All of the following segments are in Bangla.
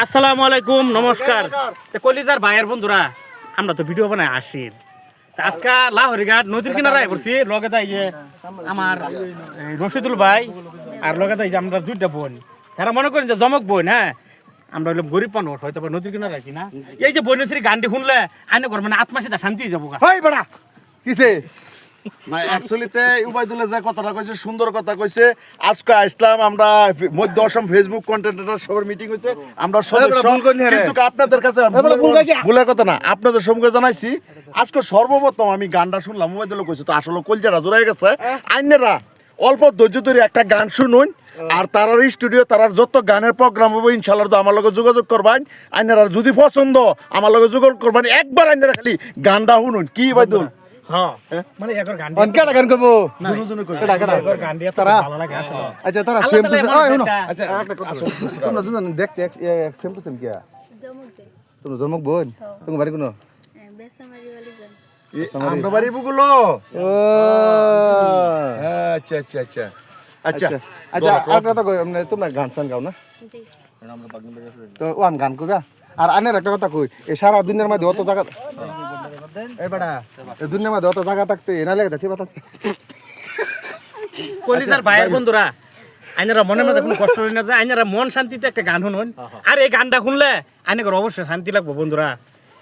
আসসালামু আলাইকুম, নমস্কার। কলিজার ভাইয়ের বন্ধুরা, আমরা তো ভিডিও বানাই আসির। আজকে লাহোরি ঘাট নদীর কিনারায় পড়ছি। লগে তাই যে আমার রশিদুল ভাই আর লগে তাই যে আমরা দুইটা বোন, তারা মনে করেন যে জমক বোন। হ্যাঁ, আমরা হইলাম গরিব মানুষ, হয়তো নদীর কিনারে আছি না। এই যে বন্যশ্রী গানটি শুনলে আইনে ঘর মানে আত্মা সেটা শান্তি যাবো। কিসে না অ্যাকচুয়ালিতে উবাইদুল্লাহ যে কথাটা কইছে সুন্দর কথা কইছে। আজকে আসলাম আমরা মধ্য অসম ফেসবুক কন্টেন্টের সবার মিটিং হইছে, আমরা সদস্য, কিন্তু আপনাদের কাছে ভুলের কথা না, আপনাদের সঙ্গে জানাইছি। আজকে সর্বপ্রথম আমি গানটা শুনলাম, উবাইদুল্লাহ কইছে তো আসলে কলজাটা জোড়াই গেছে। আইনেরা অল্প ধৈর্য ধরে একটা গান শুনুন, আর তারার স্টুডিও তারার যত গানের প্রোগ্রাম হবে ইনশাআল্লাহ তো আমার লগে যোগাযোগ করবেন। আইনেরা যদি পছন্দ আমার লগে যোগাযোগ করবেন, একবার আইনেরা খালি গানটা শুনুন। কি উবাইদুল? মানে একর গান অনকাটা গান করব দুজনে কই একর গান দিয়া তারা ভালো লাগে আসলে। আচ্ছা তারা সেম টু সেম আচ্ছা তোমরা দুজন দেখতে সেম টু সেম কি জমক দে তুমি জমক বোন তুমি বাড়ি কোন বেসামারি वाली জন আমরা বাড়ি বুগুলো। ও আচ্ছা আচ্ছা আচ্ছা আচ্ছা আচ্ছা আর কথা কই আমরা তোমরা গান গান গাও না? জি আমরা বাগন বের করে তো ওয়ান গান কইবা। আর আনের একটা কথা কই, এই সারা দুনিয়ার মধ্যে অত জায়গা এই বেটা এই দুনিয়ার মধ্যে অত জায়গা থাকতে এনা লাগে দাসি বাতা কলিজার ভাইয়ের বন্ধুরা, আইনারা মনে মধ্যে কোনো কষ্ট হই না, যে আইনারা মন শান্তিতে একটা গান শুনুন। আর এই গানটা শুনলে আইনাকে অবশ্যই শান্তি লাগবে বন্ধুরা।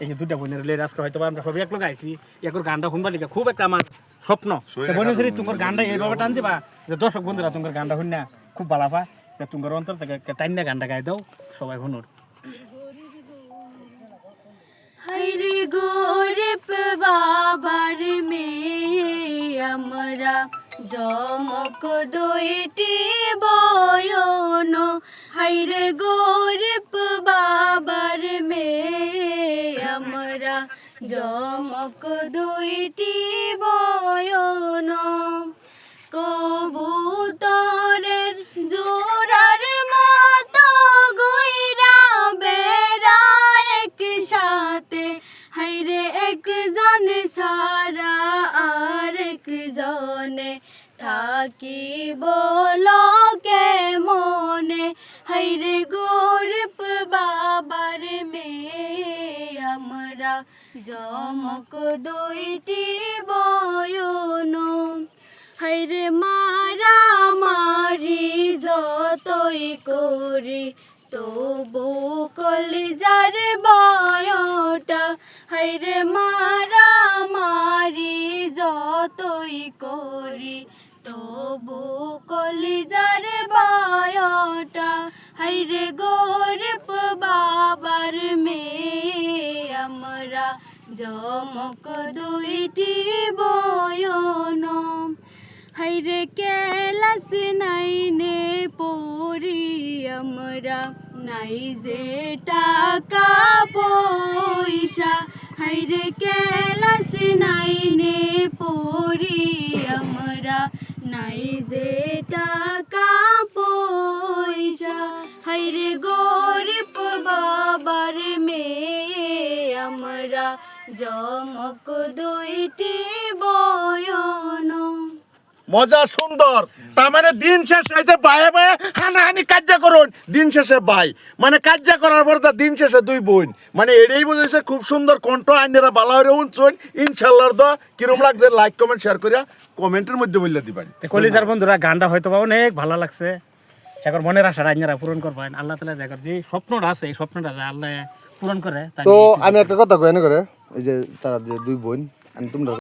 এই যে দুইটা বোনের লে আজকে হয়তো আমরা সবাই এক লোক আইছি, একর গানটা শুনবা লিখা খুব একটা আমার স্বপ্ন। বোনেশ্বরী তোমার গানটা এইভাবে টান দিবা যে দর্শক বন্ধুরা তোমার গানটা শুন না খুব ভালো পা, তোমার অন্তর থেকে টাইনা গানটা গাই দাও সবাই শুনুন। হাইরে গরিব বাবার মেয়ে আমরা জমক দুইটি বয়ন। হাইরে গরিব বাবার মেয়ে আমরা জমক দুইটি বয়ন। কবুতরের জোড়ার মতো গইরা বেড়ায় একসাথে। হাইরে একজন সারা আর একজনে থাকি বলো কেমনে। হাইরে গরিব বাবার মেয়ে আমরা জমক দুইটি বয়ন। হাইরে মারামারি যতই করি তবু কলিজার বয়টা। হাইরে মারামারি যতই করি তবু কলিজার বয়টা। হাইরে গরিব বাবার মেয়ে আমরা জমক দুইটি বয়ন। হাইরে কেলাস নাইনে পড়ি আমরা নাই যে টাকা পয়সা। হাইরে কেলাস নাইনে পড়ি আমরা নাই যে টাকা পয়সা। হাইরে গরিব বাবার মেয়ে আমরা জমক দুইটি বয়ন। মজা সুন্দর। তার মানে দিন শেষে এই যে বায়ে বায়ে হানাহানি কাজ্জা করুন, দিন শেষে ভাই মানে কাজ্জা করার পর তার দিন শেষে দুই বোন, মানে এটাই বুঝেছে। খুব সুন্দর কণ্ঠ, আইনেরা ভালো হয়ে উঠছেন ইনশাল্লাহ। তো কিরম লাগছে লাইক কমেন্ট শেয়ার করিয়া কমেন্টের মধ্যে বললে দিবেন। কলিজার বন্ধুরা, গানটা হয়তো অনেক ভালো লাগছে। এখন মনের আশাটা আইনারা পূরণ করবেন। আল্লাহ তাআলা দেখর যে স্বপ্নটা আছে এই স্বপ্নটা আল্লাহ পূরণ করে। তো আমি একটা কথা কই এনে করে, এই যে তারা যে দুই বোন, আমি তোমরা